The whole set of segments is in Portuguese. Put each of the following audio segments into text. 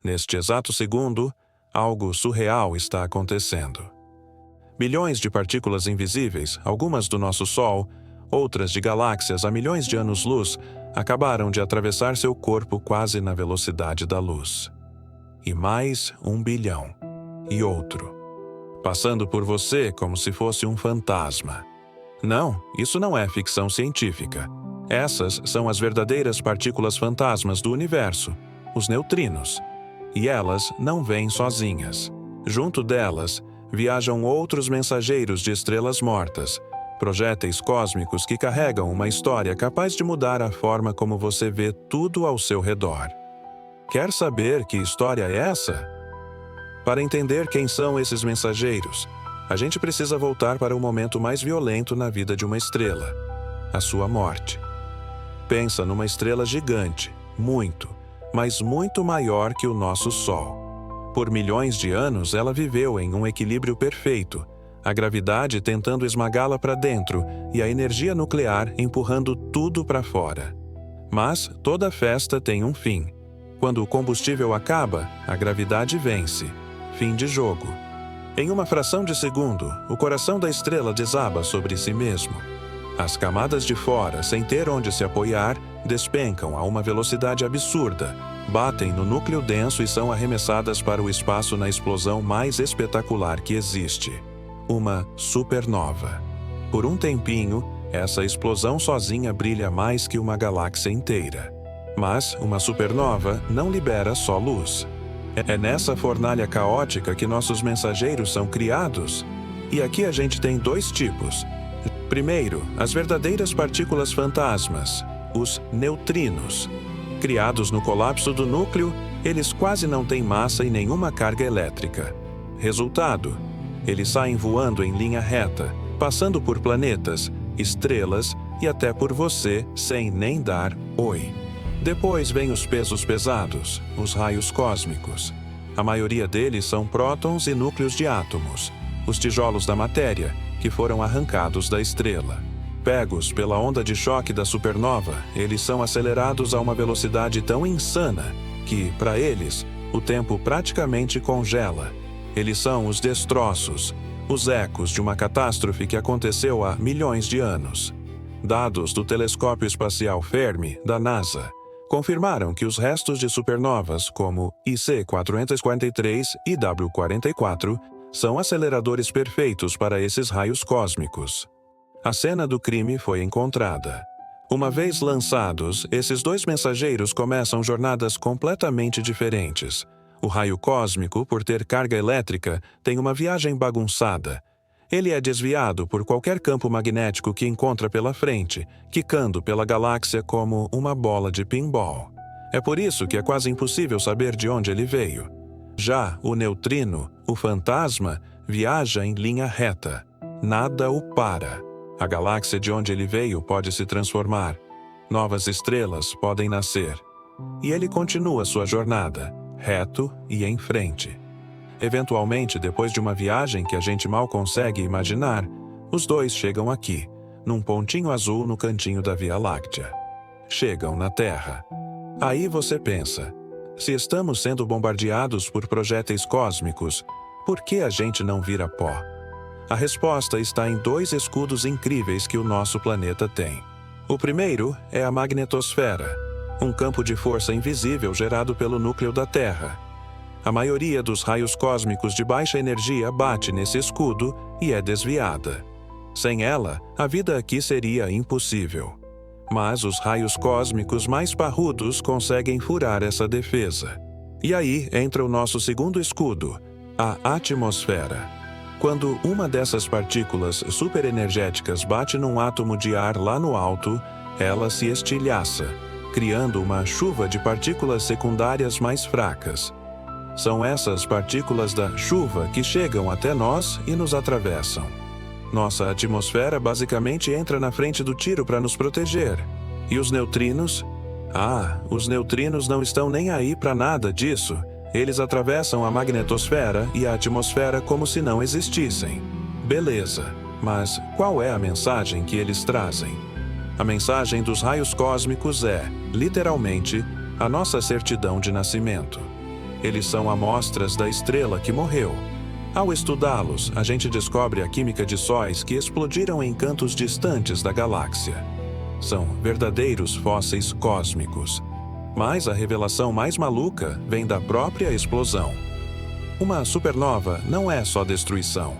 Neste exato segundo, algo surreal está acontecendo. Milhões de partículas invisíveis, algumas do nosso Sol, outras de galáxias a milhões de anos-luz, acabaram de atravessar seu corpo quase na velocidade da luz. E mais 1 bilhão. E outro. Passando por você como se fosse um fantasma. Não, isso não é ficção científica. Essas são as verdadeiras partículas fantasmas do universo, os neutrinos. E elas não vêm sozinhas. Junto delas, viajam outros mensageiros de estrelas mortas, projéteis cósmicos que carregam uma história capaz de mudar a forma como você vê tudo ao seu redor. Quer saber que história é essa? Para entender quem são esses mensageiros, a gente precisa voltar para o momento mais violento na vida de uma estrela, a sua morte. Pensa numa estrela gigante, muito, mas muito maior que o nosso Sol. Por milhões de anos, ela viveu em um equilíbrio perfeito, a gravidade tentando esmagá-la para dentro e a energia nuclear empurrando tudo para fora. Mas toda festa tem um fim. Quando o combustível acaba, a gravidade vence. Fim de jogo. Em uma fração de segundo, o coração da estrela desaba sobre si mesmo. As camadas de fora, sem ter onde se apoiar, despencam a uma velocidade absurda, batem no núcleo denso e são arremessadas para o espaço na explosão mais espetacular que existe. Uma supernova. Por um tempinho, essa explosão sozinha brilha mais que uma galáxia inteira. Mas uma supernova não libera só luz. É nessa fornalha caótica que nossos mensageiros são criados. E aqui a gente tem 2 tipos. Primeiro, as verdadeiras partículas fantasmas, os neutrinos. Criados no colapso do núcleo, eles quase não têm massa e nenhuma carga elétrica. Resultado: eles saem voando em linha reta, passando por planetas, estrelas e até por você sem nem dar oi. Depois vêm os pesos pesados, os raios cósmicos. A maioria deles são prótons e núcleos de átomos, os tijolos da matéria, que foram arrancados da estrela. Pegos pela onda de choque da supernova, eles são acelerados a uma velocidade tão insana que, para eles, o tempo praticamente congela. Eles são os destroços, os ecos de uma catástrofe que aconteceu há milhões de anos. Dados do Telescópio Espacial Fermi, da NASA, confirmaram que os restos de supernovas, como IC 443 e W44, são aceleradores perfeitos para esses raios cósmicos. A cena do crime foi encontrada. Uma vez lançados, esses 2 mensageiros começam jornadas completamente diferentes. O raio cósmico, por ter carga elétrica, tem uma viagem bagunçada. Ele é desviado por qualquer campo magnético que encontra pela frente, quicando pela galáxia como uma bola de pinball. É por isso que é quase impossível saber de onde ele veio. Já o neutrino, o fantasma, viaja em linha reta. Nada o para. A galáxia de onde ele veio pode se transformar. Novas estrelas podem nascer. E ele continua sua jornada, reto e em frente. Eventualmente, depois de uma viagem que a gente mal consegue imaginar, os 2 chegam aqui, num pontinho azul no cantinho da Via Láctea. Chegam na Terra. Aí você pensa, se estamos sendo bombardeados por projéteis cósmicos, por que a gente não vira pó? A resposta está em 2 escudos incríveis que o nosso planeta tem. O primeiro é a magnetosfera, um campo de força invisível gerado pelo núcleo da Terra. A maioria dos raios cósmicos de baixa energia bate nesse escudo e é desviada. Sem ela, a vida aqui seria impossível. Mas os raios cósmicos mais parrudos conseguem furar essa defesa. E aí entra o nosso segundo escudo, a atmosfera. Quando uma dessas partículas superenergéticas bate num átomo de ar lá no alto, ela se estilhaça, criando uma chuva de partículas secundárias mais fracas. São essas partículas da chuva que chegam até nós e nos atravessam. Nossa atmosfera basicamente entra na frente do tiro para nos proteger. E os neutrinos? Os neutrinos não estão nem aí para nada disso. Eles atravessam a magnetosfera e a atmosfera como se não existissem. Beleza, mas qual é a mensagem que eles trazem? A mensagem dos raios cósmicos é, literalmente, a nossa certidão de nascimento. Eles são amostras da estrela que morreu. Ao estudá-los, a gente descobre a química de sóis que explodiram em cantos distantes da galáxia. São verdadeiros fósseis cósmicos. Mas a revelação mais maluca vem da própria explosão. Uma supernova não é só destruição.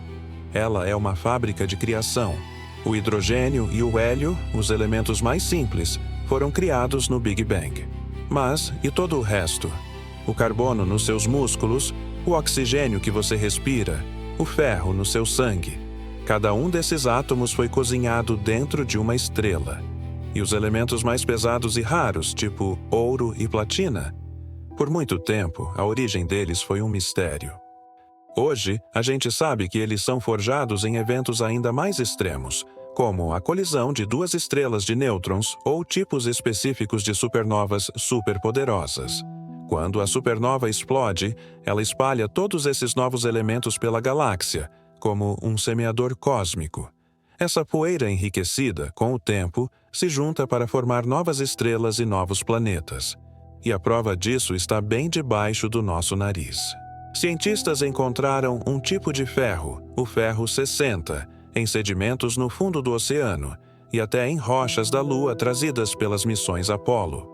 Ela é uma fábrica de criação. O hidrogênio e o hélio, os elementos mais simples, foram criados no Big Bang. Mas, e todo o resto? O carbono nos seus músculos, o oxigênio que você respira, o ferro no seu sangue. Cada um desses átomos foi cozinhado dentro de uma estrela. E os elementos mais pesados e raros, tipo ouro e platina? Por muito tempo, a origem deles foi um mistério. Hoje, a gente sabe que eles são forjados em eventos ainda mais extremos, como a colisão de duas estrelas de nêutrons ou tipos específicos de supernovas superpoderosas. Quando a supernova explode, ela espalha todos esses novos elementos pela galáxia, como um semeador cósmico. Essa poeira enriquecida, com o tempo, se junta para formar novas estrelas e novos planetas. E a prova disso está bem debaixo do nosso nariz. Cientistas encontraram um tipo de ferro, o ferro 60, em sedimentos no fundo do oceano e até em rochas da Lua trazidas pelas missões Apollo.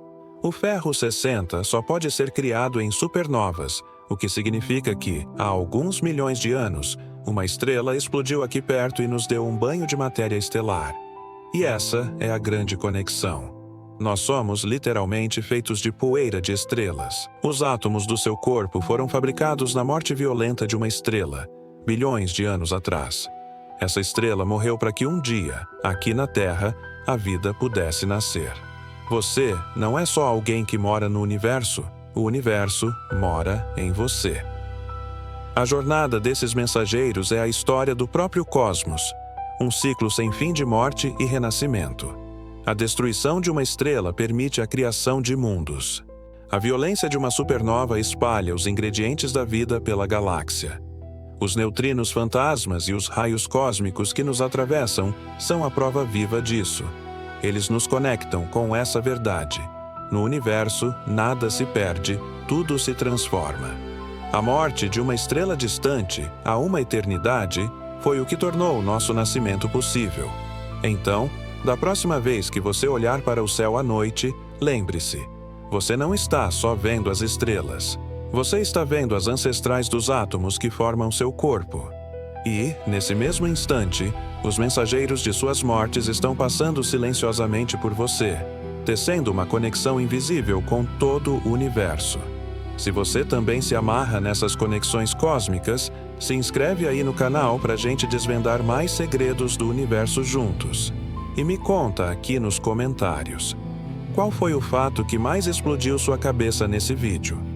O ferro 60 só pode ser criado em supernovas, o que significa que, há alguns milhões de anos, uma estrela explodiu aqui perto e nos deu um banho de matéria estelar. E essa é a grande conexão. Nós somos literalmente feitos de poeira de estrelas. Os átomos do seu corpo foram fabricados na morte violenta de uma estrela, bilhões de anos atrás. Essa estrela morreu para que um dia, aqui na Terra, a vida pudesse nascer. Você não é só alguém que mora no universo, o universo mora em você. A jornada desses mensageiros é a história do próprio cosmos, um ciclo sem fim de morte e renascimento. A destruição de uma estrela permite a criação de mundos. A violência de uma supernova espalha os ingredientes da vida pela galáxia. Os neutrinos fantasmas e os raios cósmicos que nos atravessam são a prova viva disso. Eles nos conectam com essa verdade. No universo, nada se perde, tudo se transforma. A morte de uma estrela distante, há uma eternidade, foi o que tornou o nosso nascimento possível. Então, da próxima vez que você olhar para o céu à noite, lembre-se, você não está só vendo as estrelas. Você está vendo as ancestrais dos átomos que formam seu corpo. E, nesse mesmo instante, os mensageiros de suas mortes estão passando silenciosamente por você, tecendo uma conexão invisível com todo o universo. Se você também se amarra nessas conexões cósmicas, se inscreve aí no canal para a gente desvendar mais segredos do universo juntos. E me conta aqui nos comentários, qual foi o fato que mais explodiu sua cabeça nesse vídeo?